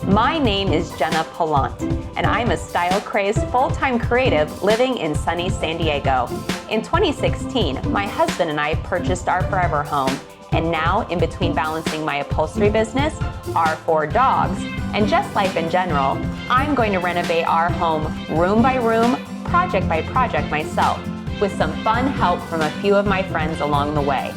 My name is Jenna Palant, and I'm a style-crazed full-time creative living in sunny San Diego. In 2016, my husband and I purchased our forever home, and now, in between balancing my upholstery business, our 4 dogs, and just life in general, I'm going to renovate our home room by room, project by project myself, with some fun help from a few of my friends along the way.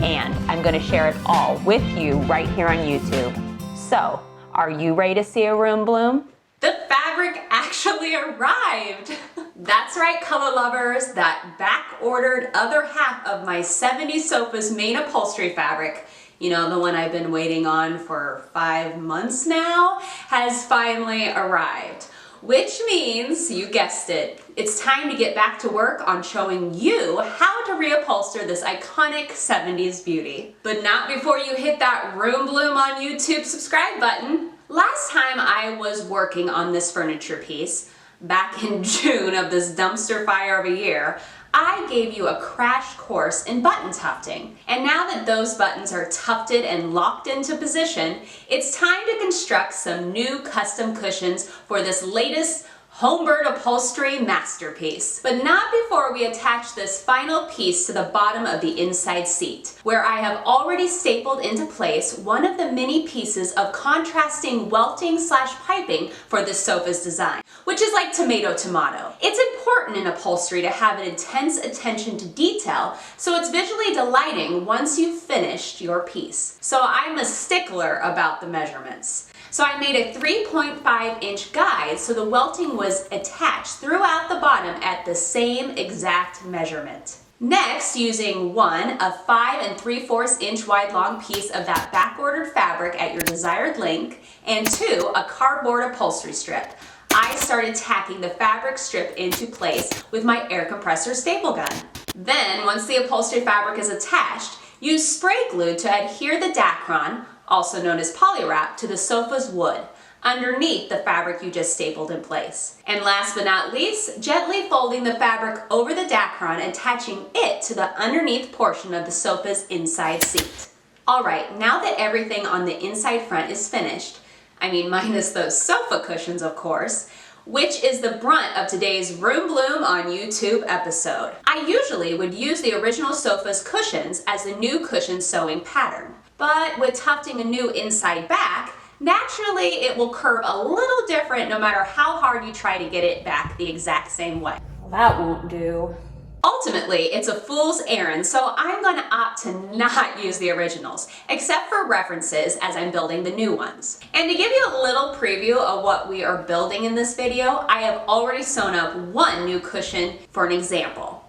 And I'm going to share it all with you right here on YouTube. So, are you ready to see a room bloom? The fabric actually arrived! That's right, color lovers, that back-ordered other half of my 70 sofa's main upholstery fabric, you know, the one I've been waiting on for 5 months now, has finally arrived. Which means, you guessed it, it's time to get back to work on showing you how to reupholster this iconic 70s beauty. But not before you hit that Room Bloom on YouTube subscribe button. Last time I was working on this furniture piece, back in June of this dumpster fire of a year, I gave you a crash course in button tufting. And now that those buttons are tufted and locked into position, it's time to construct some new custom cushions for this latest homebird upholstery masterpiece. But not before we attach this final piece to the bottom of the inside seat, where I have already stapled into place one of the many pieces of contrasting welting/piping for this sofa's design, which is like tomato-tomato. It's important in upholstery to have an intense attention to detail, so it's visually delighting once you've finished your piece. So I'm a stickler about the measurements. So I made a 3.5-inch guide so the welting was attached throughout the bottom at the same exact measurement. Next, using a 5 3/4 inch wide long piece of that back-ordered fabric at your desired length, and 2, a cardboard upholstery strip, I started tacking the fabric strip into place with my air compressor staple gun. Then, once the upholstery fabric is attached, use spray glue to adhere the Dacron, also known as polywrap, to the sofa's wood, underneath the fabric you just stapled in place. And last but not least, gently folding the fabric over the Dacron, attaching it to the underneath portion of the sofa's inside seat. Alright, now that everything on the inside front is finished, I mean minus those sofa cushions of course, which is the brunt of today's Room Bloom on YouTube episode. I usually would use the original sofa's cushions as the new cushion sewing pattern. But with tufting a new inside back, naturally it will curve a little different no matter how hard you try to get it back the exact same way. Well, that won't do. Ultimately, it's a fool's errand, so I'm going to opt to not use the originals, except for references as I'm building the new ones. And to give you a little preview of what we are building in this video, I have already sewn up one new cushion for an example.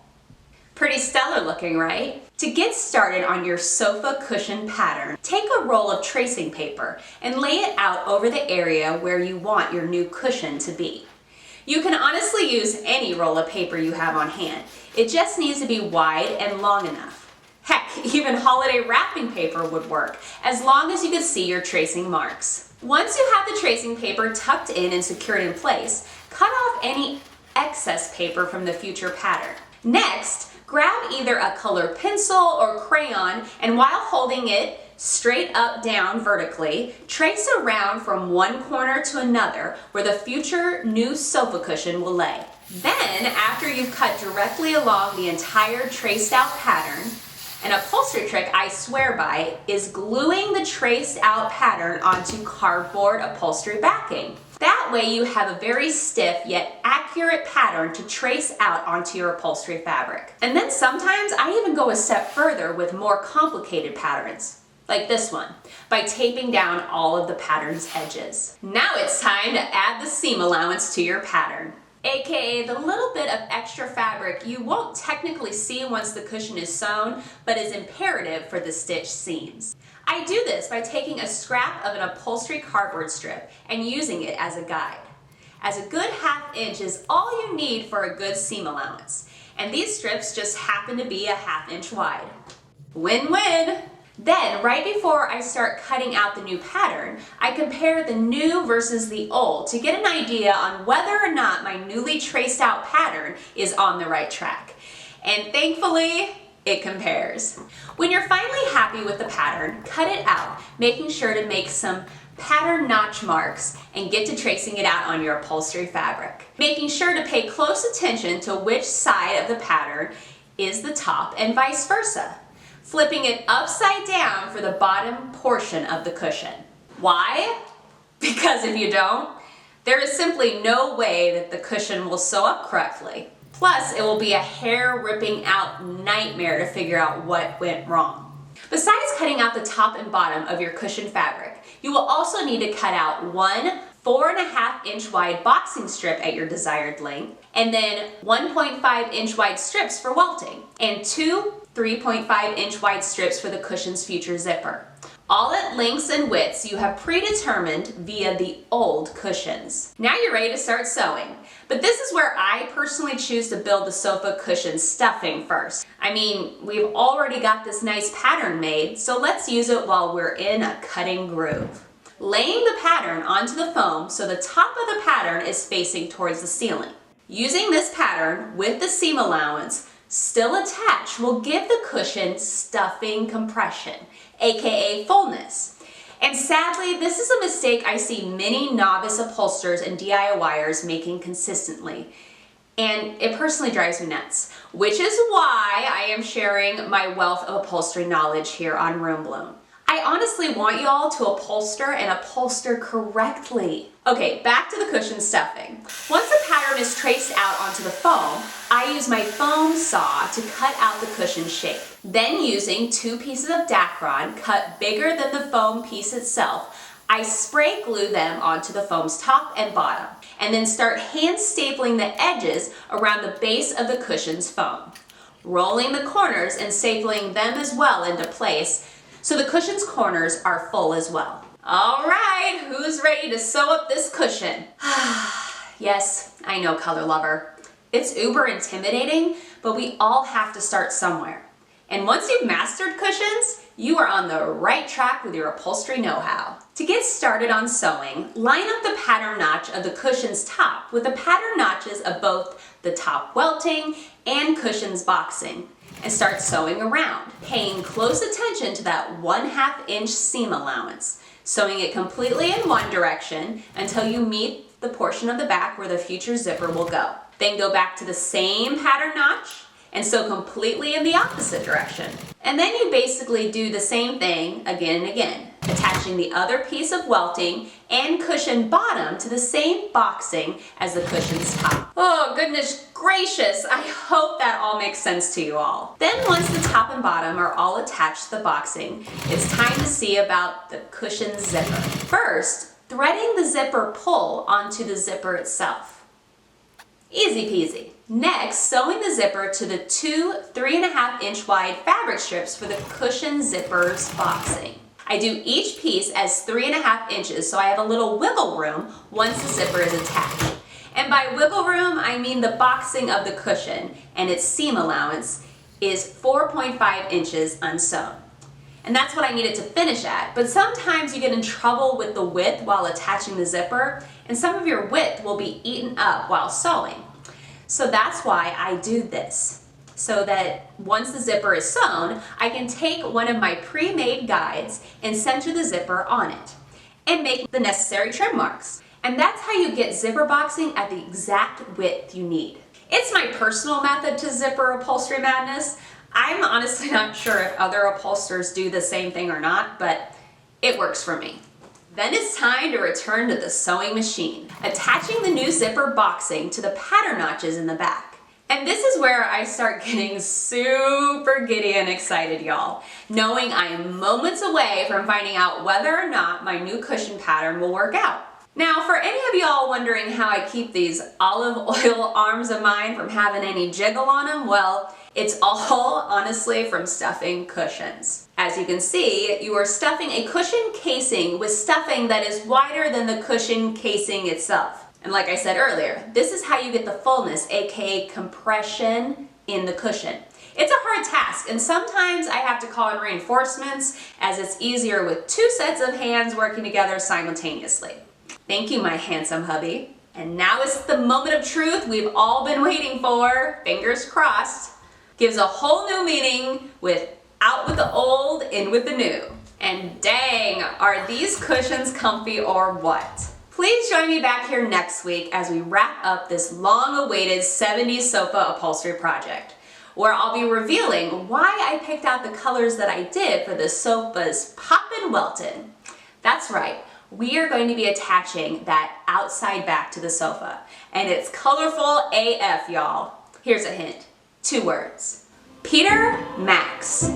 Pretty stellar looking, right? To get started on your sofa cushion pattern, take a roll of tracing paper and lay it out over the area where you want your new cushion to be. You can honestly use any roll of paper you have on hand. It just needs to be wide and long enough. Heck, even holiday wrapping paper would work, as long as you can see your tracing marks. Once you have the tracing paper tucked in and secured in place, cut off any excess paper from the future pattern. Next, grab either a colored pencil or crayon, and while holding it straight up down vertically, trace around from one corner to another where the future new sofa cushion will lay. Then, after you've cut directly along the entire traced out pattern, an upholstery trick I swear by is gluing the traced out pattern onto cardboard upholstery backing. That way you have a very stiff yet accurate pattern to trace out onto your upholstery fabric. And then sometimes I even go a step further with more complicated patterns, like this one, by taping down all of the pattern's edges. Now it's time to add the seam allowance to your pattern, aka the little bit of extra fabric you won't technically see once the cushion is sewn, but is imperative for the stitched seams. I do this by taking a scrap of an upholstery cardboard strip and using it as a guide, as a good 1/2 inch is all you need for a good seam allowance, and these strips just happen to be a 1/2 inch wide. Win-win! Then, right before I start cutting out the new pattern, I compare the new versus the old to get an idea on whether or not my newly traced out pattern is on the right track. And thankfully, it compares. When you're finally happy with the pattern, cut it out, making sure to make some pattern notch marks and get to tracing it out on your upholstery fabric. Making sure to pay close attention to which side of the pattern is the top and vice versa. Flipping it upside down for the bottom portion of the cushion. Why? Because if you don't, there is simply no way that the cushion will sew up correctly. Plus, it will be a hair ripping out nightmare to figure out what went wrong. Besides cutting out the top and bottom of your cushion fabric, you will also need to cut out one 4.5-inch wide boxing strip at your desired length, and then 1.5-inch wide strips for welting, and two 3.5-inch wide strips for the cushion's future zipper. All at lengths and widths you have predetermined via the old cushions. Now you're ready to start sewing. But this is where I personally choose to build the sofa cushion stuffing first. I mean, we've already got this nice pattern made, so let's use it while we're in a cutting groove. Laying the pattern onto the foam so the top of the pattern is facing towards the ceiling. Using this pattern with the seam allowance still attached will give the cushion stuffing compression, aka fullness. And sadly, this is a mistake I see many novice upholsterers and DIYers making consistently. And it personally drives me nuts, which is why I am sharing my wealth of upholstery knowledge here on Room Bloom. I honestly want y'all to upholster and upholster correctly. Okay, back to the cushion stuffing. Once the pattern is traced out onto the foam, I use my foam saw to cut out the cushion shape. Then using two pieces of Dacron cut bigger than the foam piece itself, I spray glue them onto the foam's top and bottom, and then start hand stapling the edges around the base of the cushion's foam, rolling the corners and stapling them as well into place so the cushion's corners are full as well. All right, who's ready to sew up this cushion? Yes, I know, color lover. It's uber intimidating, but we all have to start somewhere. And once you've mastered cushions, you are on the right track with your upholstery know-how. To get started on sewing, line up the pattern notch of the cushion's top with the pattern notches of both the top welting and cushion's boxing, and start sewing around, paying close attention to that 1/2-inch seam allowance, sewing it completely in one direction until you meet the portion of the back where the future zipper will go. Then go back to the same pattern notch and sew completely in the opposite direction. And then you basically do the same thing again and again, attaching the other piece of welting and cushion bottom to the same boxing as the cushion's top. Oh, goodness gracious, I hope that all makes sense to you all. Then once the top and bottom are all attached to the boxing, it's time to see about the cushion's zipper. First, threading the zipper pull onto the zipper itself. Easy peasy. Next, sewing the zipper to the two 3.5-inch wide fabric strips for the cushion zipper's boxing. I do each piece as 3.5 inches so I have a little wiggle room once the zipper is attached. And by wiggle room, I mean the boxing of the cushion and its seam allowance is 4.5 inches unsewn. And that's what I need it to finish at, but sometimes you get in trouble with the width while attaching the zipper, and some of your width will be eaten up while sewing. So that's why I do this, so that once the zipper is sewn, I can take one of my pre-made guides and center the zipper on it and make the necessary trim marks. And that's how you get zipper boxing at the exact width you need. It's my personal method to zipper upholstery madness. I'm honestly not sure if other upholsterers do the same thing or not, but it works for me. Then it's time to return to the sewing machine, attaching the new zipper boxing to the pattern notches in the back. And this is where I start getting super giddy and excited, y'all, knowing I am moments away from finding out whether or not my new cushion pattern will work out. Now, for any of y'all wondering how I keep these olive oil arms of mine from having any jiggle on them, well, it's all honestly from stuffing cushions. As you can see, you are stuffing a cushion casing with stuffing that is wider than the cushion casing itself. And like I said earlier, this is how you get the fullness, aka compression, in the cushion. It's a hard task, and sometimes I have to call in reinforcements as it's easier with two sets of hands working together simultaneously. Thank you, my handsome hubby. And now is the moment of truth we've all been waiting for, fingers crossed. Gives a whole new meaning with out with the old, in with the new. And dang, are these cushions comfy or what? Please join me back here next week as we wrap up this long-awaited 70s sofa upholstery project, where I'll be revealing why I picked out the colors that I did for the sofa's Poppin' Welton. That's right, we are going to be attaching that outside back to the sofa, and it's colorful AF, y'all. Here's a hint, 2 words, Peter Max.